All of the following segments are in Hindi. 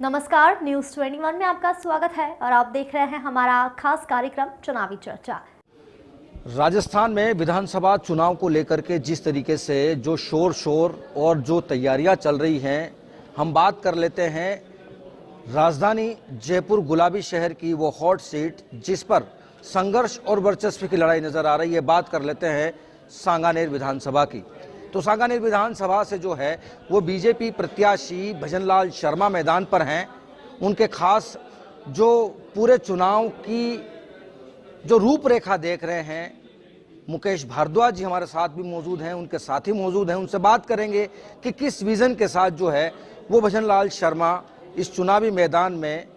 नमस्कार, न्यूज़ 21 में आपका स्वागत है और आप देख रहे हैं हमारा खास कार्यक्रम चुनावी चर्चा। राजस्थान में विधानसभा चुनाव को लेकर के जिस तरीके से जो शोर और जो तैयारियां चल रही हैं, हम बात कर लेते हैं राजधानी जयपुर गुलाबी शहर की वो हॉट सीट जिस पर संघर्ष और वर्चस्व की लड़ाई नजर आ रही है। बात कर लेते हैं सांगानेर विधानसभा की। तो सांगानेर विधानसभा से जो है वो बीजेपी प्रत्याशी भजनलाल शर्मा मैदान पर हैं। उनके खास जो पूरे चुनाव की जो रूपरेखा देख रहे हैं, मुकेश भारद्वाज जी हमारे साथ भी मौजूद हैं, उनके साथी मौजूद हैं। उनसे बात करेंगे कि किस विजन के साथ जो है वो भजनलाल शर्मा इस चुनावी मैदान में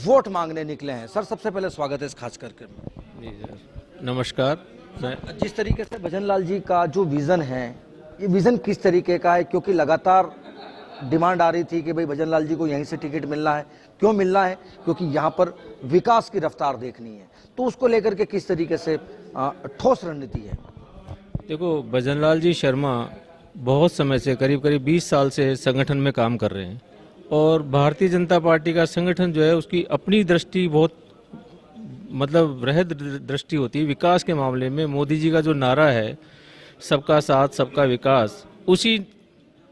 वोट मांगने निकले हैं। सर, सबसे पहले स्वागत है इस खास करके। नमस्कार। जिस तरीके से भजनलाल जी का जो विजन है, ये विजन किस तरीके का है? क्योंकि लगातार डिमांड आ रही थी कि भाई भजनलाल जी को यहीं से टिकट मिलना है। क्यों मिलना है? क्योंकि यहाँ पर विकास की रफ्तार देखनी है। तो उसको लेकर के किस तरीके से ठोस रणनीति है? देखो, भजनलाल जी शर्मा बहुत समय से करीब 20 साल से संगठन में काम कर रहे हैं और भारतीय जनता पार्टी का संगठन जो है उसकी अपनी दृष्टि बहुत वृहद दृष्टि होती है विकास के मामले में। मोदी जी का जो नारा है सबका साथ सबका विकास, उसी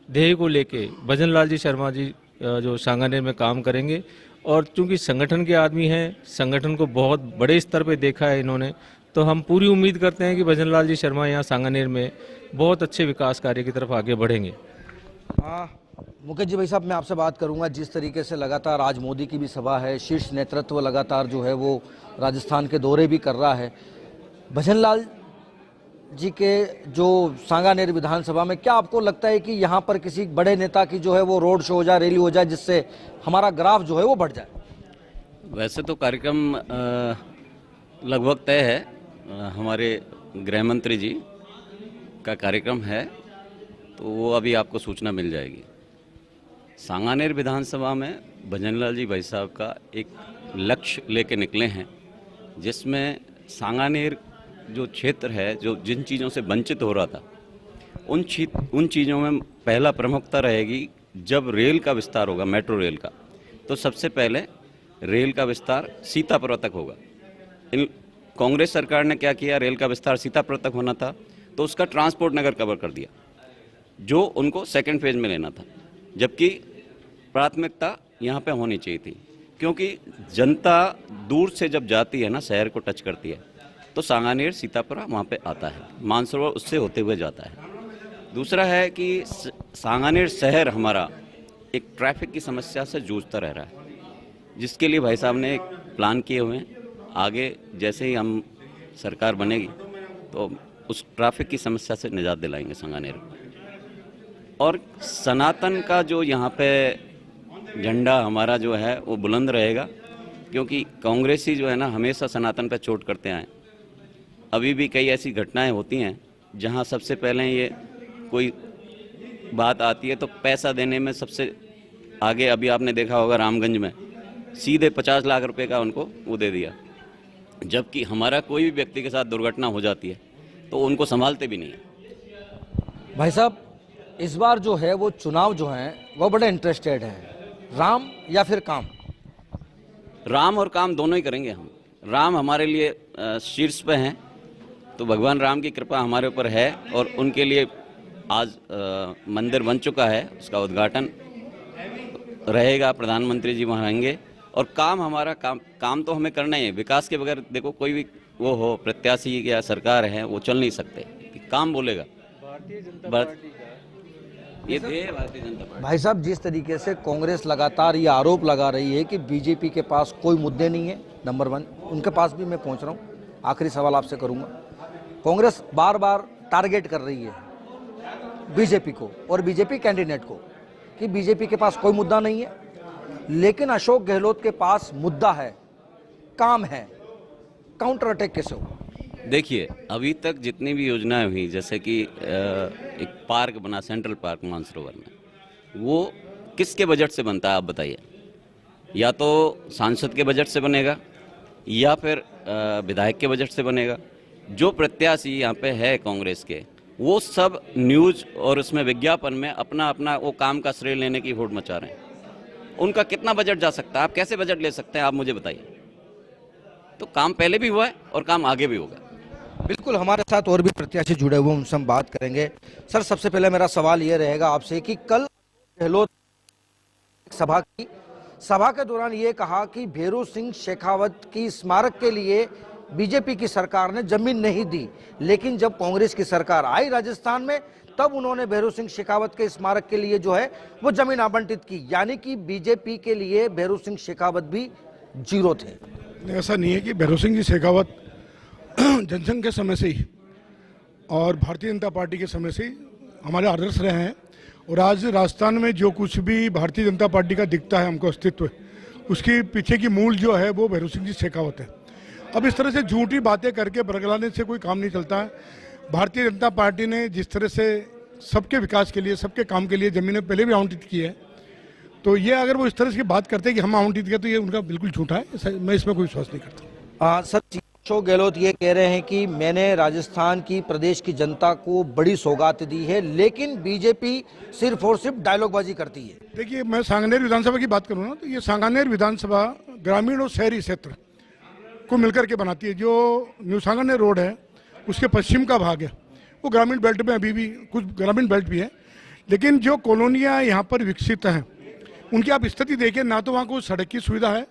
ध्येय को लेके भजनलाल जी शर्मा जी जो सांगानेर में काम करेंगे। और चूंकि संगठन के आदमी हैं, संगठन को बहुत बड़े स्तर पे देखा है इन्होंने, तो हम पूरी उम्मीद करते हैं कि भजनलाल जी शर्मा यहाँ सांगानेर में बहुत अच्छे विकास कार्य की तरफ आगे बढ़ेंगे। मुकेश जी, भाई साहब, मैं आपसे बात करूंगा। जिस तरीके से लगातार आज मोदी की भी सभा है, शीर्ष नेतृत्व लगातार जो है वो राजस्थान के दौरे भी कर रहा है। भजनलाल जी के जो सांगानेर विधानसभा में, क्या आपको लगता है कि यहाँ पर किसी बड़े नेता की जो है वो रोड शो हो जाए, रैली हो जाए, जिससे हमारा ग्राफ जो है वो बढ़ जाए? वैसे तो कार्यक्रम लगभग तय है। हमारे गृह मंत्री जी का कार्यक्रम है, तो वो अभी आपको सूचना मिल जाएगी। सांगानेर विधानसभा में भजनलाल जी भाई साहब का एक लक्ष्य लेके निकले हैं, जिसमें सांगानेर जो क्षेत्र है, जो जिन चीज़ों से वंचित हो रहा था, उन चीज़ों में पहला प्रमुखता रहेगी। जब रेल का विस्तार होगा, मेट्रो रेल का, तो सबसे पहले रेल का विस्तार सीतापुर तक होगा। कांग्रेस सरकार ने क्या किया, रेल का विस्तार सीतापुर तक होना था तो उसका ट्रांसपोर्ट नगर कवर कर दिया, जो उनको सेकंड फेज में लेना था, जबकि प्राथमिकता यहाँ पे होनी चाहिए थी। क्योंकि जनता दूर से जब जाती है ना, शहर को टच करती है, तो सांगानेर सीतापुर वहाँ पे आता है, मानसरोवर उससे होते हुए जाता है। दूसरा है कि सांगानेर शहर हमारा एक ट्रैफिक की समस्या से जूझता रह रहा है, जिसके लिए भाई साहब ने एक प्लान किए हुए हैं। आगे जैसे ही हम सरकार बनेगी तो उस ट्रैफिक की समस्या से निजात दिलाएंगे सांगानेर को। और सनातन का जो यहाँ पे झंडा हमारा जो है वो बुलंद रहेगा, क्योंकि कांग्रेसी जो है ना हमेशा सनातन पे चोट करते आए। अभी भी कई ऐसी घटनाएं होती हैं जहां सबसे पहले ये कोई बात आती है तो पैसा देने में सबसे आगे, अभी आपने देखा होगा रामगंज में सीधे 50 लाख रुपए का उनको वो दे दिया, जबकि हमारा कोई भी व्यक्ति के साथ दुर्घटना हो जाती है तो उनको संभालते भी नहीं है। भाई साहब, इस बार जो है वो चुनाव जो है वो बड़े इंटरेस्टेड हैं। राम या फिर काम? राम और काम दोनों ही करेंगे हम। राम हमारे लिए शीर्ष पे हैं, तो भगवान राम की कृपा हमारे ऊपर है और उनके लिए आज मंदिर बन चुका है, उसका उद्घाटन रहेगा, प्रधानमंत्री जी वहाँ रहेंगे। और काम हमारा काम तो हमें करना ही है। विकास के बगैर देखो कोई भी वो हो प्रत्याशी या सरकार है वो चल नहीं सकते, काम बोलेगा भारतीय जनता पार्टी का ये भारतीय जनता पार्टी। भाई साहब, जिस तरीके से कांग्रेस लगातार ये आरोप लगा रही है कि बीजेपी के पास कोई मुद्दे नहीं है, नंबर 1, उनके पास भी मैं पहुंच रहा हूं। आखिरी सवाल आपसे करूंगा। कांग्रेस बार बार टारगेट कर रही है बीजेपी को और बीजेपी कैंडिडेट को कि बीजेपी के पास कोई मुद्दा नहीं है, लेकिन अशोक गहलोत के पास मुद्दा है, काम है। काउंटर अटैक कैसे हो? देखिए, अभी तक जितनी भी योजनाएं हुई, जैसे कि एक पार्क बना, सेंट्रल पार्क मानसरोवर में, वो किसके बजट से बनता है आप बताइए? या तो सांसद के बजट से बनेगा या फिर विधायक के बजट से बनेगा। जो प्रत्याशी यहाँ पे है कांग्रेस के, वो सब न्यूज़ और उसमें विज्ञापन में अपना अपना वो काम का श्रेय लेने की होड़ मचा रहे हैं। उनका कितना बजट जा सकता है, आप कैसे बजट ले सकते हैं, आप मुझे बताइए। तो काम पहले भी हुआ है और काम आगे भी होगा। बिल्कुल, हमारे साथ और भी प्रत्याशी जुड़े हुए हैं, उनसे हम बात करेंगे। सर, सबसे पहले मेरा सवाल ये रहेगा आपसे कि कल गहलोत सभा के दौरान ये कहा कि भैरू सिंह शेखावत की स्मारक के लिए बीजेपी की सरकार ने जमीन नहीं दी, लेकिन जब कांग्रेस की सरकार आई राजस्थान में तब उन्होंने भैरू सिंह शेखावत के स्मारक के लिए जो है वो जमीन आवंटित की, यानी कि बीजेपी के लिए भैरू सिंह शेखावत भी जीरो थे। ऐसा नहीं है कि भैरू सिंह जी शेखावत जनसंघ के समय से ही और भारतीय जनता पार्टी के समय से ही हमारे आदर्श रहे हैं, और आज राजस्थान में जो कुछ भी भारतीय जनता पार्टी का दिखता है हमको अस्तित्व, उसके पीछे की मूल जो है वो भैरू सिंह जी शेखावत है। अब इस तरह से झूठी बातें करके बरगलाने से कोई काम नहीं चलता है। भारतीय जनता पार्टी ने जिस तरह से सबके विकास के लिए, सबके काम के लिए जमीनें पहले भी आवंटित की है, तो ये अगर वो इस तरह से बात करते हैं कि हम आवंटित किया, तो ये उनका बिल्कुल झूठा है। मैं इसमें कोई विश्वास नहीं करता। सर, अशोक गहलोत ये कह रहे हैं कि मैंने राजस्थान की, प्रदेश की जनता को बड़ी सौगात दी है, लेकिन बीजेपी सिर्फ और सिर्फ डायलॉगबाजी करती है। देखिए, मैं सांगानेर विधानसभा की बात करूँ ना, तो ये सांगानेर विधानसभा ग्रामीण और शहरी क्षेत्र को मिलकर के बनाती है। जो न्यू सांगानेर रोड है उसके पश्चिम का भाग है, वो ग्रामीण बेल्ट में अभी भी कुछ ग्रामीण बेल्ट भी है, लेकिन जो कॉलोनियाँ यहाँ पर विकसित हैं उनकी आप स्थिति देखिए, ना तो वहाँ कोई सड़क की सुविधा है,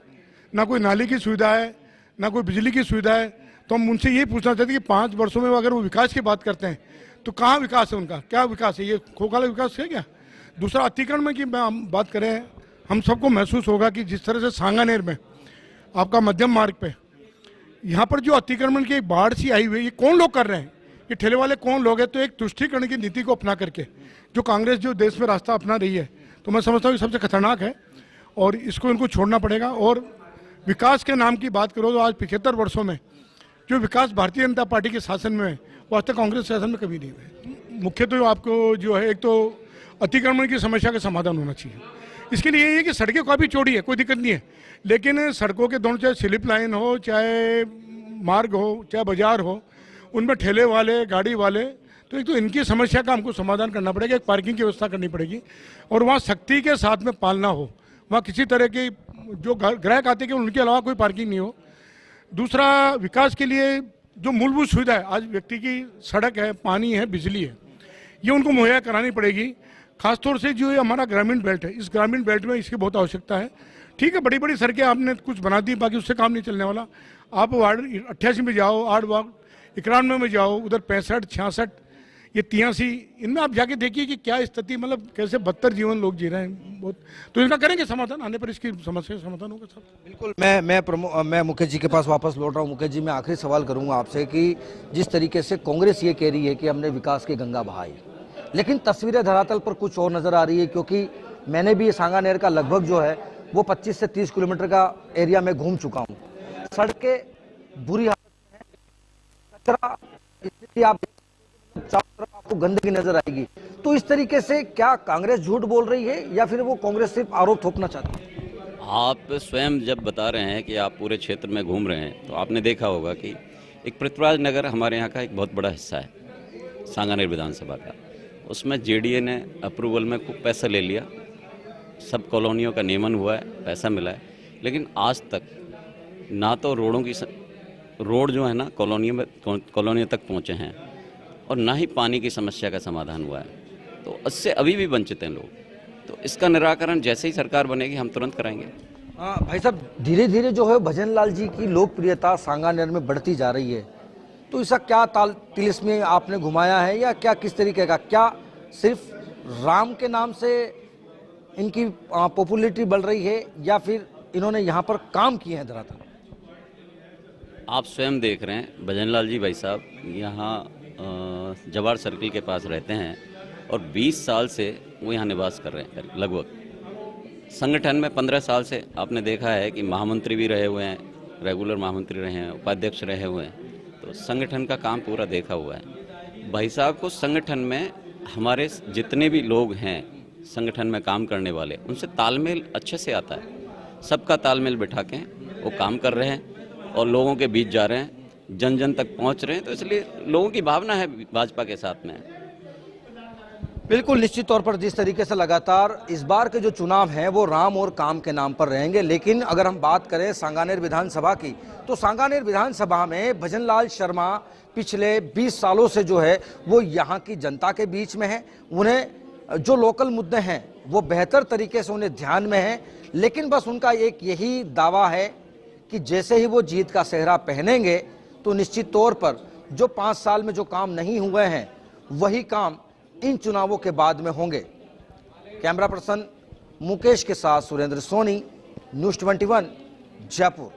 ना कोई नाली की सुविधा है, ना कोई बिजली की सुविधा है। तो हम उनसे ये पूछना चाहते हैं कि 5 वर्षों में अगर वो विकास की बात करते हैं तो कहाँ विकास है उनका, क्या विकास है? ये खोखला विकास है क्या? दूसरा, अतिक्रमण की हम बात करें, हम सबको महसूस होगा कि जिस तरह से सांगानेर में आपका मध्यम मार्ग पे यहाँ पर जो अतिक्रमण की एक बाढ़ सी आई हुई है, ये कौन लोग कर रहे हैं? ये ठेले वाले कौन लोग हैं? तो एक तुष्टीकरण की नीति को अपना करके जो कांग्रेस जो देश में रास्ता अपना रही है, तो मैं समझता हूँ कि सबसे खतरनाक है और इसको इनको छोड़ना पड़ेगा। और विकास के नाम की बात करो तो आज 75 वर्षों में जो विकास भारतीय जनता पार्टी के शासन में है वो आज तक कांग्रेस शासन में कभी नहीं हुआ। मुख्य तो आपको जो है, एक तो अतिक्रमण की समस्या का समाधान होना चाहिए। इसके लिए ये है कि सड़कें काफ़ी चौड़ी है, कोई दिक्कत नहीं है, लेकिन सड़कों के दोनों, चाहे स्लिप लाइन हो, चाहे मार्ग हो, चाहे बाजार हो, उनमें ठेले वाले, गाड़ी वाले, तो एक तो इनकी समस्या का हमको समाधान करना पड़ेगा। एक पार्किंग की व्यवस्था करनी पड़ेगी और वहाँ सख्ती के साथ में पालना हो, वहाँ किसी तरह की जो ग्राहक आते हैं उनके अलावा कोई पार्किंग नहीं हो। दूसरा, विकास के लिए जो मूलभूत सुविधा है, आज व्यक्ति की सड़क है, पानी है, बिजली है, ये उनको मुहैया करानी पड़ेगी। खासतौर से जो ये हमारा ग्रामीण बेल्ट है, इस ग्रामीण बेल्ट में इसकी बहुत आवश्यकता है। ठीक है, बड़ी बड़ी सड़कें आपने कुछ बना दी, बाकी उससे काम नहीं चलने वाला। आप वार्ड 88 में जाओ, 8 वार्ड 91 में जाओ, उधर 65, 66, ये 83, इनमें आप जाके देखिए कि क्या स्थिति, मतलब कैसे बदतर जीवन लोग जी रहे हैं बहुत। तो इनका करेंगे समाधान, आने पर इसकी समस्या का समाधान होगा सब। बिल्कुल, मैं मुकेश जी के पास वापस लौट रहा हूँ। मुकेश जी, मैं आखिरी सवाल करूँगा आपसे कि जिस तरीके से कांग्रेस ये कह रही है कि हमने विकास की गंगा बहाई, लेकिन तस्वीरें धरातल पर कुछ और नजर आ रही है, क्योंकि मैंने भी सांगानेर का लगभग जो है वो 25 से 30 किलोमीटर का एरिया में घूम चुका हूँ। सड़कें बुरी हालत में हैं, कचरा स्थिति आप चारों तरफ आपको गंदगी नजर आएगी। तो इस तरीके से क्या कांग्रेस झूठ बोल रही है या फिर वो कांग्रेस सिर्फ आरोप थोपना चाहती है? आप स्वयं जब बता रहे हैं कि आप पूरे क्षेत्र में घूम रहे हैं, तो आपने देखा होगा कि एक पृथ्वीराज नगर हमारे यहाँ का एक बहुत बड़ा हिस्सा है सांगानेर विधानसभा का। उसमें जेडीए ने अप्रूवल में खूब पैसा ले लिया, सब कॉलोनियों का नियमन हुआ है, पैसा मिला है, लेकिन आज तक ना तो रोड जो है ना कॉलोनियों तक पहुँचे हैं और ना ही पानी की समस्या का समाधान हुआ है। तो इससे अभी भी वंचित हैं लोग। तो इसका निराकरण जैसे ही सरकार बनेगी हम तुरंत कराएंगे। भाई साहब, धीरे धीरे जो है भजन लाल जी की लोकप्रियता सांगानेर में बढ़ती जा रही है, तो इसका क्या तिलिस्मी आपने घुमाया है या क्या, किस तरीके का? क्या सिर्फ राम के नाम से इनकी पॉपुलैरिटी बढ़ रही है या फिर इन्होंने यहाँ पर काम किए हैं धरातल? आप स्वयं देख रहे हैं भजन लाल जी भाई साहब यहाँ जवार सर्किल के पास रहते हैं और 20 साल से वो यहाँ निवास कर रहे हैं लगभग। संगठन में 15 साल से आपने देखा है कि महामंत्री भी रहे हुए हैं, रेगुलर महामंत्री रहे हैं, उपाध्यक्ष रहे हुए हैं, तो संगठन का काम पूरा देखा हुआ है। भाई साहब को संगठन में हमारे जितने भी लोग हैं संगठन में काम करने वाले, उनसे तालमेल अच्छे से आता है। सबका तालमेल बिठा के वो काम कर रहे हैं और लोगों के बीच जा रहे हैं, जन जन तक पहुंच रहे हैं। तो इसलिए लोगों की भावना है भाजपा के साथ में। बिल्कुल निश्चित तौर पर जिस तरीके से लगातार इस बार के जो चुनाव हैं वो राम और काम के नाम पर रहेंगे, लेकिन अगर हम बात करें सांगानेर विधानसभा की तो सांगानेर विधानसभा में भजनलाल शर्मा पिछले 20 सालों से जो है वो यहाँ की जनता के बीच में है। उन्हें जो लोकल मुद्दे हैं वो बेहतर तरीके से उन्हें ध्यान में है, लेकिन बस उनका एक यही दावा है कि जैसे ही वो जीत का सेहरा पहनेंगे तो निश्चित तौर पर जो 5 साल में जो काम नहीं हुए हैं वही काम इन चुनावों के बाद में होंगे। कैमरा पर्सन मुकेश के साथ सुरेंद्र सोनी, न्यूज़ 21 जयपुर।